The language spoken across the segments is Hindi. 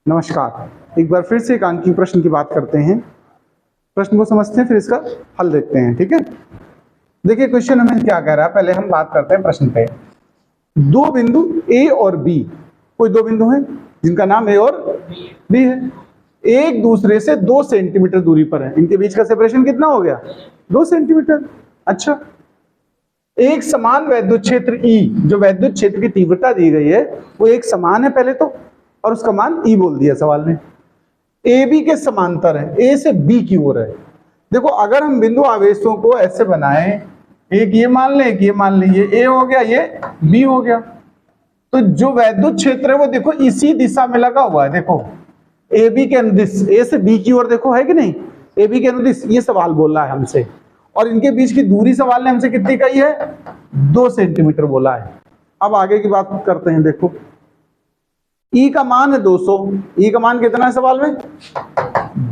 नमस्कार, एक बार फिर से एक अंकीय प्रश्न की बात करते हैं। प्रश्न को समझते हैं फिर इसका हल देखते हैं। ठीक है, देखिए क्वेश्चन हमें क्या कह रहा है, पहले हम बात करते हैं प्रश्न पे। दो बिंदु ए और बी, कोई दो बिंदु हैं जिनका नाम ए और बी है, एक दूसरे से 2 सेंटीमीटर दूरी पर है। इनके बीच का सेपरेशन कितना हो गया? 2 सेंटीमीटर। अच्छा, एक समान वैद्युत क्षेत्र E, जो वैद्युत क्षेत्र की तीव्रता दी गई है वो एक समान है पहले तो, और उसका मान E बोल दिया सवाल ने। ए बी के समांतर है, ए से बी की ओर है। देखो अगर हम बिंदु आवेशों को ऐसे बनाएं, एक ये मान लें, एक ये मान लें, ये ए हो गया, ये बी हो गया, तो जो वैद्युत क्षेत्र है वो देखो इसी दिशा में लगा हुआ है। देखो ए बी के अनुदिश, ए से बी की ओर देखो, है कि नहीं? ए बी के अनुदिश ये सवाल बोल रहा है हमसे, और इनके बीच की दूरी सवाल ने हमसे कितनी कही है? 2 सेंटीमीटर बोला है। अब आगे की बात करते हैं। देखो E का मान है 200, E का मान कितना है सवाल में?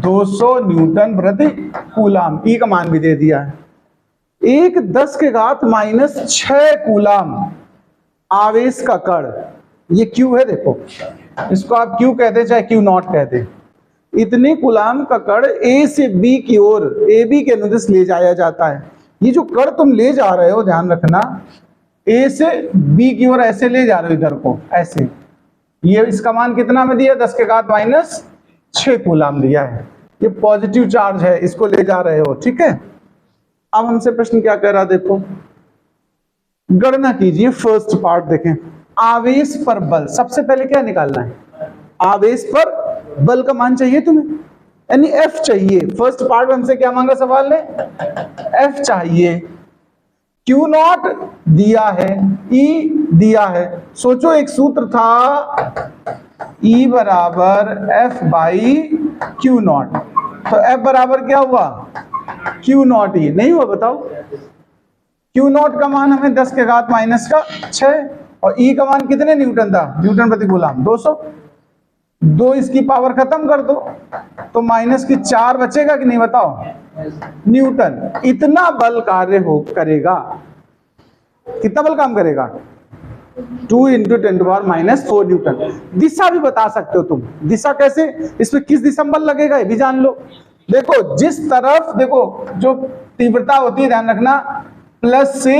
200 न्यूटन प्रति कूलाम। E का मान भी दे दिया है। 1 10⁻⁻6 कूलाम आवेश का कण, ये Q है। देखो इसको आप Q कहते हैं चाहे Q नॉट कहते हैं। इतने कूलाम का कण A से B की ओर, ए बी के अनुदिश ले जाया जाता है। ये जो कण तुम ले जा रहे हो, ध्यान रखना, A से B की ओर ऐसे ले जा रहे हो, इधर को ऐसे। ये इसका मान कितना में दिया? 10⁻⁻6 कूलाम दिया है। ये पॉजिटिव चार्ज है, इसको ले जा रहे हो। ठीक है, अब हमसे प्रश्न क्या कह रहा है? देखो गणना कीजिए। फर्स्ट पार्ट देखें, आवेश पर बल। सबसे पहले क्या निकालना है? आवेश पर बल का मान चाहिए तुम्हें, यानी F चाहिए। फर्स्ट पार्ट में हमसे क्या मांगा सवाल ने? F चाहिए। Q नॉट दिया है, E दिया है। सोचो एक सूत्र था E बराबर F बाई Q नॉट, तो F बराबर क्या हुआ? Q नॉट E नहीं हुआ? बताओ। Q नॉट का मान हमें 10⁻⁻6 और E का मान कितने न्यूटन था? न्यूटन प्रति कूलाम 200। 2 इसकी पावर खत्म कर दो तो -4 बचेगा कि नहीं? बताओ। न्यूटन। इतना बल कार्य करेगा। कितना बल काम करेगा? 2 × 10⁻⁻4 न्यूटन। दिशा भी बता सकते हो तुम। दिशा कैसे? इसमें किस दिशा में बल लगेगा ये भी जान लो। देखो जिस तरफ, देखो जो तीव्रता होती है, ध्यान रखना, प्लस से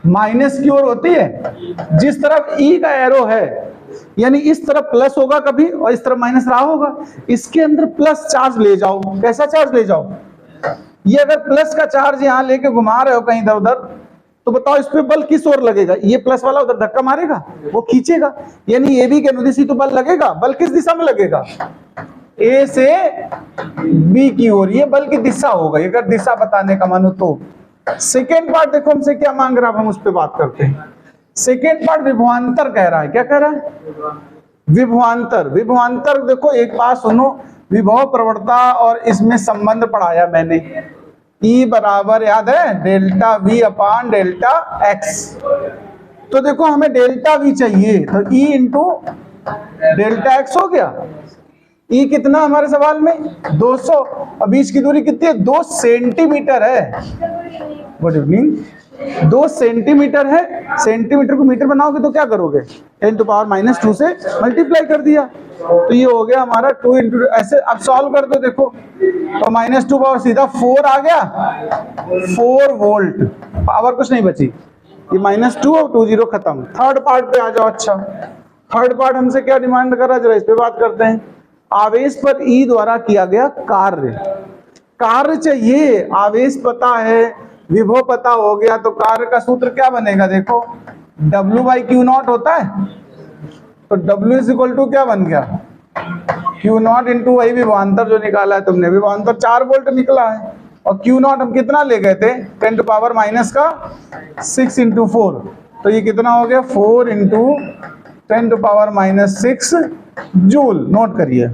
माइनस की ओर होती है। जिस तरफ E का एरो है, यानी इस तरफ प्लस होगा कभी और इस तरफ माइनस रहा होगा, इसके अंदर प्लस चार्ज ले जाओ। कैसा चार्ज ले जाओ? ये अगर प्लस का चार्ज यहां लेके घुमा रहे हो कहीं इधर उधर, तो बताओ इस पे बल किस ओर लगेगा? ये प्लस वाला उधर धक्का मारेगा, वो खींचेगा, यानी ए बी के अनुदिश ही तो बल लगेगा। बल किस दिशा में लगेगा? ए से बी की ओर। ये बल की दिशा होगा, अगर दिशा बताने का मन हो तो। सेकेंड पार्ट देखो हमसे क्या मांग रहा है, हम उस पर बात करते हैं। सेकेंड पार्ट विभवांतर कह रहा है। क्या कह रहा है? विभवांतर। विभवांतर देखो एक बात सुनो, विभव प्रवणता और इसमें संबंध पढ़ाया मैंने। E बराबर याद है डेल्टा V अपान डेल्टा x। तो देखो हमें डेल्टा V चाहिए, तो E इंटू डेल्टा x हो गया। E कितना हमारे सवाल में? 200। और बीच की दूरी कितनी है? 2 सेंटीमीटर है। Good evening. 2 सेंटीमीटर है। सेंटीमीटर को मीटर बनाओगे तो क्या करोगे? 10⁻⁻2 से मल्टीप्लाई कर दिया, तो ये हो गया हमारा 2 × ऐसे। अब सॉल्व कर दो, देखो तो -2 पावर सीधा 4 आ गया। 4 वोल्ट, पावर कुछ नहीं बची। ये -2 और 2 0 खत्म। थर्ड पार्ट पे आ जाओ। अच्छा, थर्ड पार्ट हमसे क्या डिमांड कर रहा है, जरा इस पे बात करते हैं। आवेश पर E द्वारा किया गया कार्य। कार्य चाहिए, आवेश पता है, विभव पता हो गया, तो कार्य का सूत्र क्या बनेगा? देखो W/Q नॉट होता है, तो W = क्या बन गया? Q नॉट इंटू वही विभवांतर जो निकाला है तुमने। विभवांतर 4 वोल्ट निकला है, और Q नॉट हम कितना ले गए थे? 10⁻⁻6 × 4, तो ये कितना हो गया? 4 × 10⁻⁻6 जूल। नोट करिए।